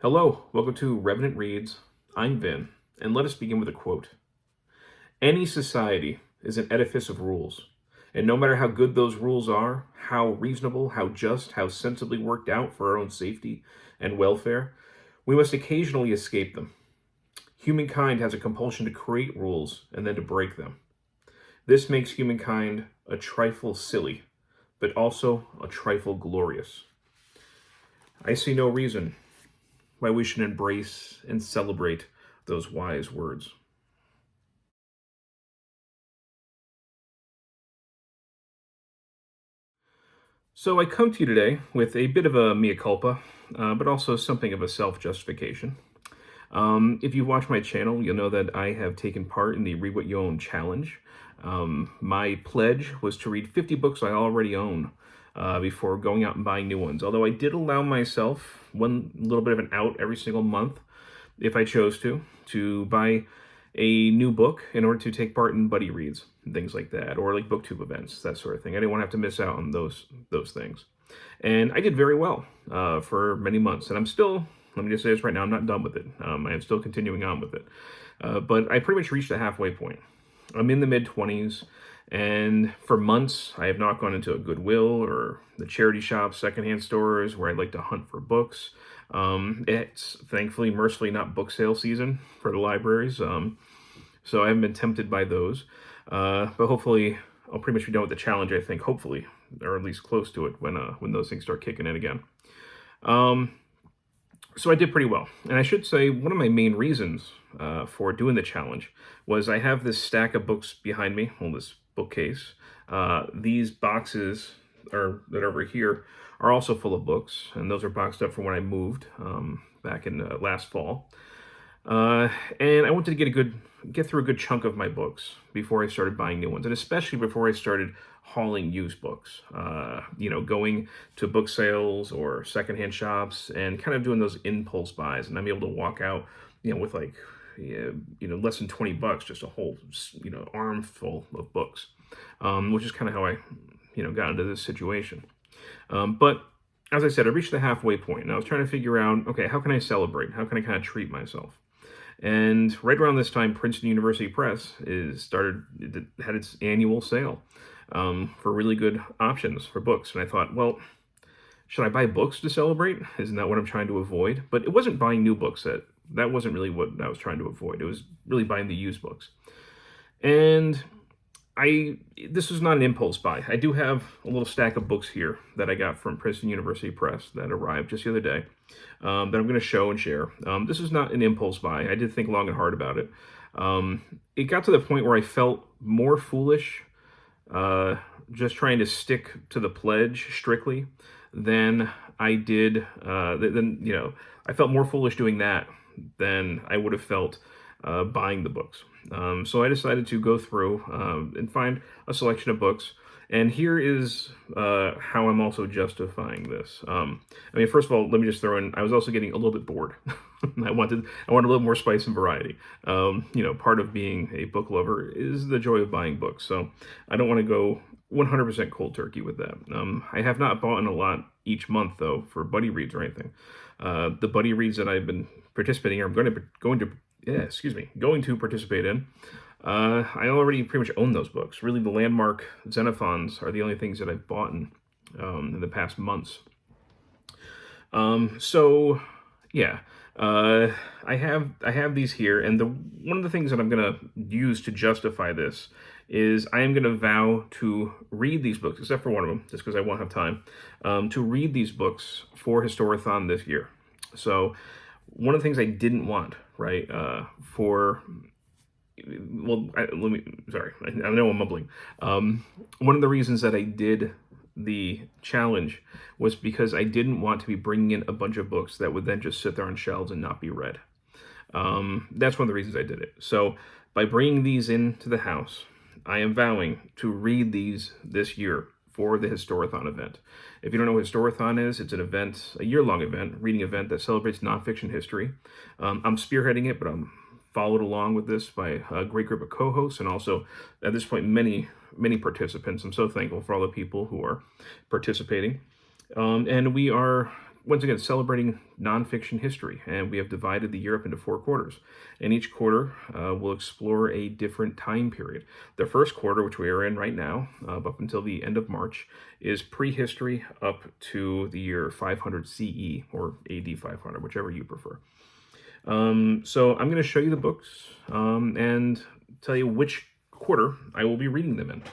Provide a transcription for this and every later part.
Hello, welcome to Revenant Reads. I'm Vin, and let us begin with a quote. Any society is an edifice of rules, and no matter how good those rules are, how reasonable, how just, how sensibly worked out for our own safety and welfare, we must occasionally escape them. Humankind has a compulsion to create rules and then to break them. This makes humankind a trifle silly, but also a trifle glorious. I see no reason why we should embrace and celebrate those wise words. So I come to you today with a bit of a mea culpa, but also something of a self-justification. If you watch my channel, you'll know that I have taken part in the Read What You Own challenge. My pledge was to read 50 books I already own before going out and buying new ones. Although I did allow myself one little bit of an out every single month, if I chose to buy a new book in order to take part in buddy reads and things like that, or like booktube events, that sort of thing. I didn't want to have to miss out on those things. And I did very well for many months. And I'm still, let me just say this right now, I'm not done with it. I am still continuing on with it. But I pretty much reached the halfway point. I'm in the mid-20s, and for months, I have not gone into a Goodwill or the charity shops, secondhand stores where I'd like to hunt for books. It's thankfully, mercifully, not book sale season for the libraries, so I haven't been tempted by those. But hopefully, I'll pretty much be done with the challenge, I think, hopefully, or at least close to it when those things start kicking in again. So I did pretty well. And I should say one of my main reasons for doing the challenge was I have this stack of books behind me, well, this bookcase. These boxes that are over here are also full of books, and those are boxed up from when I moved back in last fall. And I wanted to get through a good chunk of my books before I started buying new ones, and especially before I started hauling used books. Going to book sales or secondhand shops and kind of doing those impulse buys, and I'm able to walk out, with like, less than $20, just a whole, armful of books, which is kind of how I, got into this situation. But as I said, I reached the halfway point, and I was trying to figure out, okay, how can I celebrate? How can I kind of treat myself? And right around this time, Princeton University Press had its annual sale for really good options for books. And I thought, well, should I buy books to celebrate? Isn't that what I'm trying to avoid? But it wasn't buying new books. That wasn't really what I was trying to avoid. It was really buying the used books. And this was not an impulse buy. I do have a little stack of books here that I got from Princeton University Press that arrived just the other day that I'm going to show and share. This is not an impulse buy. I did think long and hard about it. It got to the point where I felt more foolish just trying to stick to the pledge strictly than I did. I felt more foolish doing that than I would have felt buying the books. So I decided to go through and find a selection of books. And here is how I'm also justifying this. First of all, let me just throw in, I was also getting a little bit bored. I wanted a little more spice and variety. Part of being a book lover is the joy of buying books. So I don't want to go 100% cold turkey with that. I have not bought in a lot each month, though, for buddy reads or anything. The buddy reads that I've been participating in, I'm going to participate in. I already pretty much own those books. Really, the landmark Xenophons are the only things that I've bought in the past months. I have these here, and one of the things that I'm going to use to justify this is I am going to vow to read these books, except for one of them, just because I won't have time, to read these books for Historathon this year. So one of the things I didn't want, right, I know I'm mumbling. One of the reasons that I did the challenge was because I didn't want to be bringing in a bunch of books that would then just sit there on shelves and not be read. That's one of the reasons I did it. So by bringing these into the house, I am vowing to read these this year for the Historathon event. If you don't know what Historathon is, it's an event, a year-long event, reading event that celebrates nonfiction history. I'm spearheading it, but I'm followed along with this by a great group of co-hosts, and also at this point many participants. I'm so thankful for all the people who are participating, and we are once again, celebrating nonfiction history, and we have divided the year up into 4 quarters. And each quarter will explore a different time period. The first quarter, which we are in right now, up until the end of March, is prehistory up to the year 500 CE, or AD 500, whichever you prefer. So I'm going to show you the books and tell you which quarter I will be reading them in.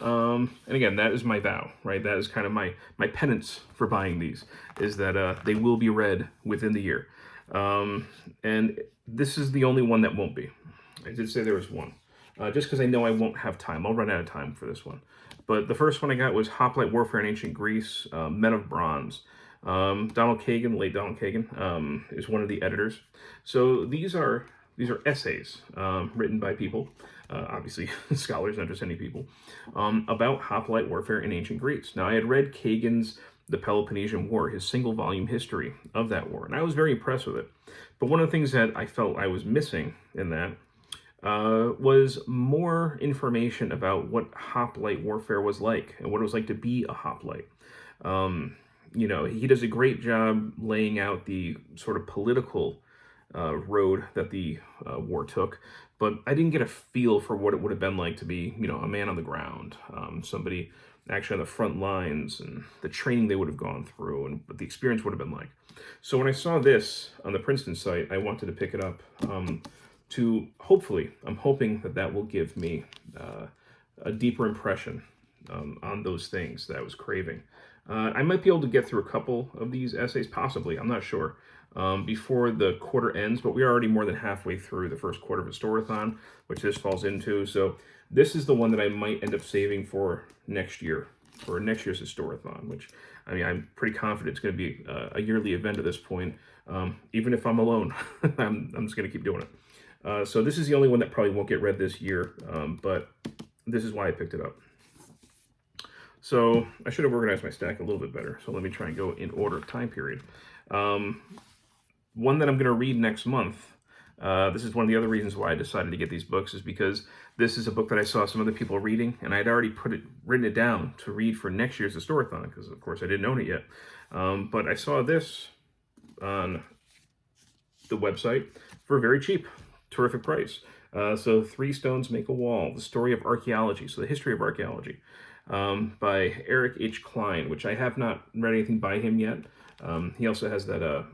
And again, that is my vow, right? That is kind of my penance for buying these, is that they will be read within the year. And this is the only one that won't be. I did say there was one, just because I know I won't have time. I'll run out of time for this one. But the first one I got was Hoplite Warfare in Ancient Greece, Men of Bronze. Donald Kagan, late Donald Kagan, is one of the editors. So these are essays written by people, obviously scholars, not just any people, about hoplite warfare in ancient Greece. Now, I had read Kagan's The Peloponnesian War, his single-volume history of that war, and I was very impressed with it. But one of the things that I felt I was missing in that was more information about what hoplite warfare was like and what it was like to be a hoplite. He does a great job laying out the sort of political road that the war took, but I didn't get a feel for what it would have been like to be, a man on the ground, somebody actually on the front lines, and the training they would have gone through, and what the experience would have been like. So when I saw this on the Princeton site, I wanted to pick it up to hopefully, I'm hoping that will give me a deeper impression on those things that I was craving. I might be able to get through a couple of these essays, possibly, I'm not sure, before the quarter ends, but we are already more than halfway through the first quarter of Historathon, which this falls into. So this is the one that I might end up saving for next year, for next year's Historathon, which, I mean, I'm pretty confident it's going to be a yearly event at this point. Even if I'm alone, I'm just going to keep doing it. So this is the only one that probably won't get read this year, but this is why I picked it up. So I should have organized my stack a little bit better. So let me try and go in order of time period. One that I'm going to read next month, this is one of the other reasons why I decided to get these books, is because this is a book that I saw some other people reading, and I'd already written it down to read for next year's Historathon, because of course I didn't own it yet. But I saw this on the website for a very cheap, terrific price. So 3 Stones Make a Wall, The Story of Archaeology, so the history of archaeology, by Eric H. Klein, which I have not read anything by him yet. He also has that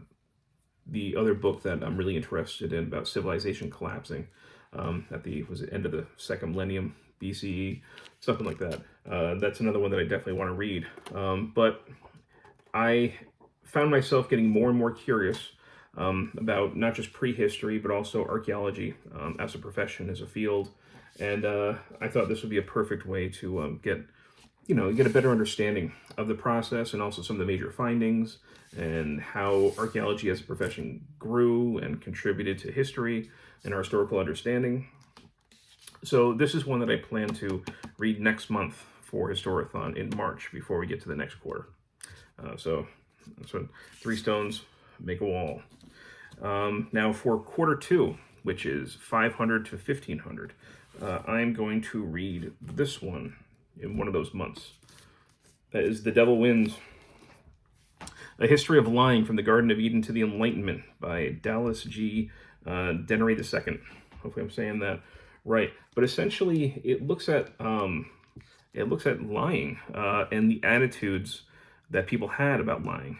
the other book that I'm really interested in about civilization collapsing at the end of the 2nd millennium BCE, something like that. That's another one that I definitely want to read. But I found myself getting more and more curious about not just prehistory, but also archaeology as a profession, as a field. And I thought this would be a perfect way to get a better understanding of the process, and also some of the major findings, and how archaeology as a profession grew and contributed to history and our historical understanding. So this is one that I plan to read next month for Historathon in March, before we get to the next quarter. So 3 Stones Make a Wall. Now for quarter 2, which is 500 to 1500, I'm going to read this one in one of those months. That is The Devil Wins, A History of Lying from the Garden of Eden to the Enlightenment by Dallas G. Dennery II. Hopefully I'm saying that right. But essentially, it looks at lying and the attitudes that people had about lying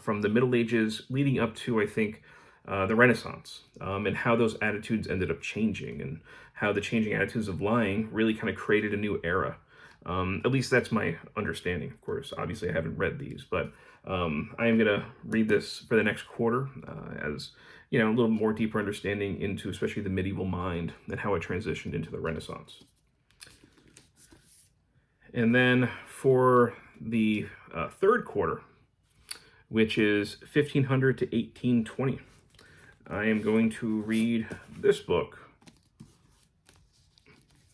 from the Middle Ages leading up to, I think, the Renaissance, and how those attitudes ended up changing, and how the changing attitudes of lying really kind of created a new era. At least that's my understanding. Of course, obviously I haven't read these, but I am going to read this for the next quarter as, a little more deeper understanding into especially the medieval mind and how it transitioned into the Renaissance. And then for the third quarter, which is 1500 to 1820, I am going to read this book,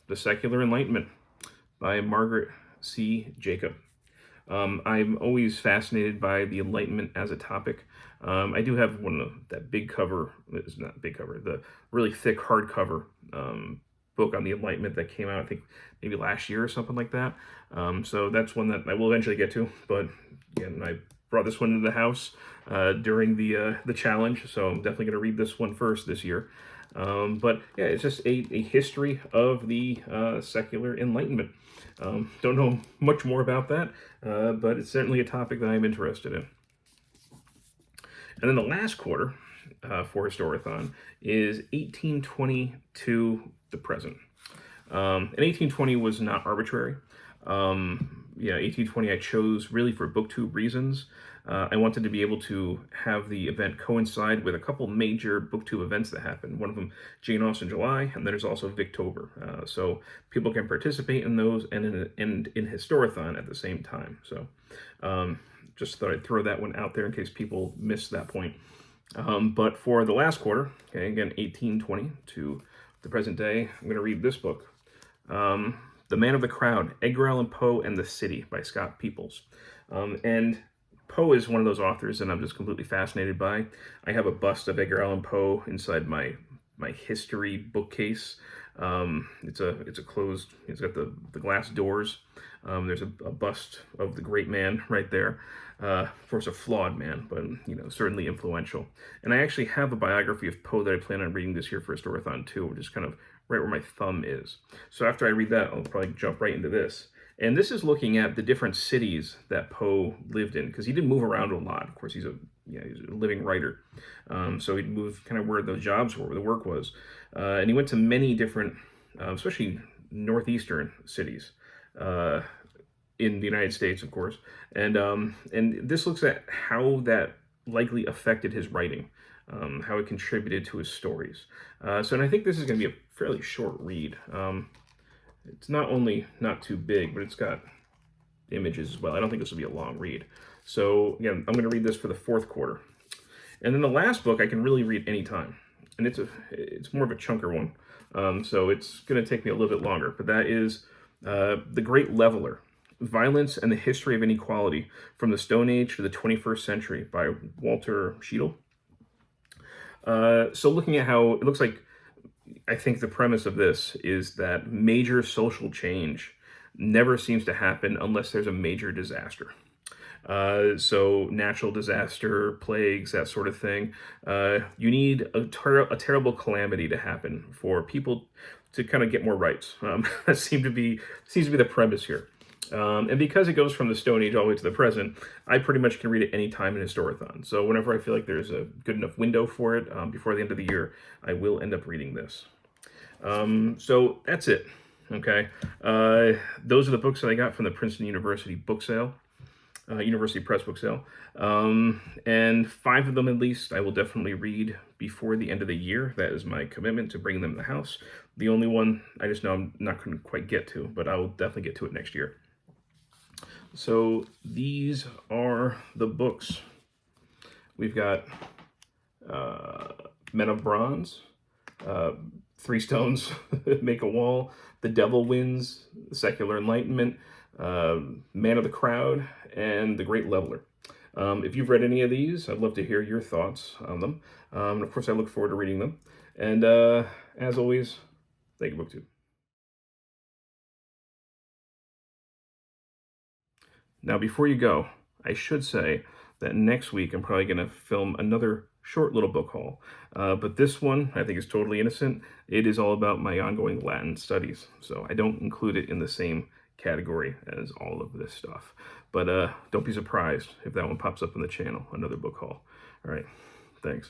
The Secular Enlightenment by Margaret C. Jacob. I'm always fascinated by the Enlightenment as a topic. I do have one of that big cover, it's not big cover, the really thick hardcover book on the Enlightenment that came out, I think, maybe last year or something like that. So that's one that I will eventually get to, but again, I brought this one into the house during the challenge, so I'm definitely going to read this one first this year. But yeah, it's just a history of the secular Enlightenment. Don't know much more about that, but it's certainly a topic that I'm interested in. And then the last quarter for Historathon is 1820 to the present. And 1820 was not arbitrary. Yeah, 1820 I chose really for booktube reasons. I wanted to be able to have the event coincide with a couple major booktube events that happened. One of them, Jane Austen July, and then there's also Victober. So people can participate in those and in Historathon at the same time. So just thought I'd throw that one out there in case people missed that point. But for the last quarter, okay, again, 1820 to the present day, I'm going to read this book. The Man of the Crowd, Edgar Allan Poe and the City by Scott Peoples. And Poe is one of those authors that I'm just completely fascinated by. I have a bust of Edgar Allan Poe inside my history bookcase. It's a closed, it's got the glass doors. There's a bust of the great man right there. Of course, a flawed man, but certainly influential. And I actually have a biography of Poe that I plan on reading this year for Historathon too, which is kind of right where my thumb is. So after I read that, I'll probably jump right into this. And this is looking at the different cities that Poe lived in, because he did move around a lot. Of course, he's a living writer. So he'd move kind of where the jobs were, where the work was. And he went to many different, especially northeastern cities in the United States, of course. And this looks at how that likely affected his writing, how it contributed to his stories. And I think this is going to be a fairly short read. It's not only not too big, but it's got images as well. I don't think this will be a long read. So again, I'm going to read this for the fourth quarter. And then the last book I can really read anytime. And it's more of a chunker one. So it's going to take me a little bit longer. But that is The Great Leveler, Violence and the History of Inequality from the Stone Age to the 21st Century by Walter Scheidel. So looking at how it looks like, I think the premise of this is that major social change never seems to happen unless there's a major disaster. So natural disaster, plagues, that sort of thing. You need a terrible calamity to happen for people to kind of get more rights. That seems to be the premise here. And because it goes from the Stone Age all the way to the present, I pretty much can read it any time in Historathon. So whenever I feel like there's a good enough window for it before the end of the year, I will end up reading this. So that's it. Okay. Those are the books that I got from the Princeton University book sale, University Press book sale. And 5 of them at least I will definitely read before the end of the year. That is my commitment to bring them to the house. The only one I just know I'm not going to quite get to, but I will definitely get to it next year. So these are the books. We've got Men of Bronze, 3 Stones Make a Wall, The Devil Wins, The Secular Enlightenment, Man of the Crowd, and The Great Leveler. If you've read any of these, I'd love to hear your thoughts on them. Of course, I look forward to reading them. And as always, thank you, BookTube. Now, before you go, I should say that next week I'm probably going to film another short little book haul. But this one, I think, is totally innocent. It is all about my ongoing Latin studies. So I don't include it in the same category as all of this stuff. But don't be surprised if that one pops up on the channel, another book haul. All right, thanks.